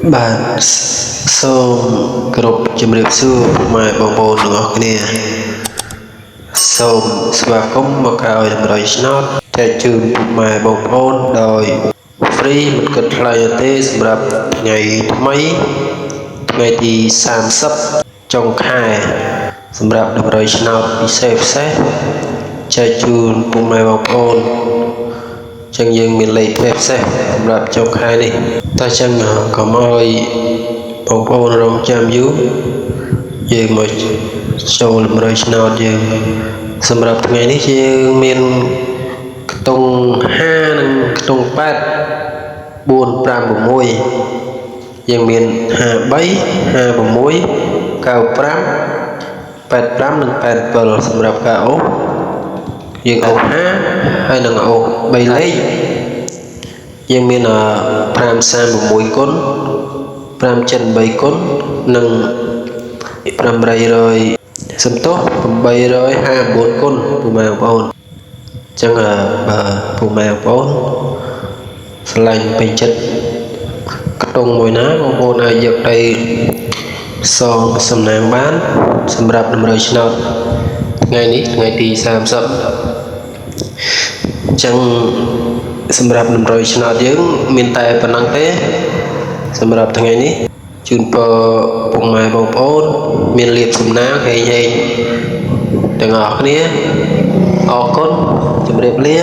បាទសូមគោរពជំរាបសួរពុកម៉ែបងប្អូនទាំងអស់គ្នាសូមស្វាគមន៍មកក្រោយ100ឆ្នាំចែកជូនពុកម៉ែបងប្អូនដោយ free មិនគិតថ្លៃទេសម្រាប់ថ្ងៃថ្មីថ្ងៃទី30ចុងខែសម្រាប់100ឆ្នាំពិសេសចែកជូនពុកម៉ែបងប្អូនចឹងយើងមានលេខពិសេសសម្រាប់ចុងខែនេះតែចឹងកុំឲ្យបងប្អូនរងចាំយូរយើងមកចូល100ឆ្នាំយើងសម្រាប់ថ្ងៃនេះយើងមានខ្ទង់5និងខ្ទង់8 4 5 6យើងមាន53 56 95 85និង87សម្រាប់ការអូសយើងអូស5ហើយនឹងអូស3លេខយើងមាន536គុណ5ចិន3គុណនិង800សំទោស854គុណពុកម៉ែបងប្អូនអញ្ចឹងបើពុកម៉ែបងប្អូនស្រឡាញ់ពេញចិត្តខ្ទង់មួយណាបងប្អូនអាចយកទៅសងសំណាងបានសម្រាប់100ឆ្នាំថ្ងៃនេះថ្ងៃទី30អញ្ចឹងសម្រាប់100ឆ្នាំយើងមានតែប៉ុណ្ណឹងទេសម្រាប់ថ្ងៃនេះជូនពរពុកម៉ែបងប្អូនមានលាភសំណាងហេងទាំងអស់គ្នាអរគុណជម្រាបលា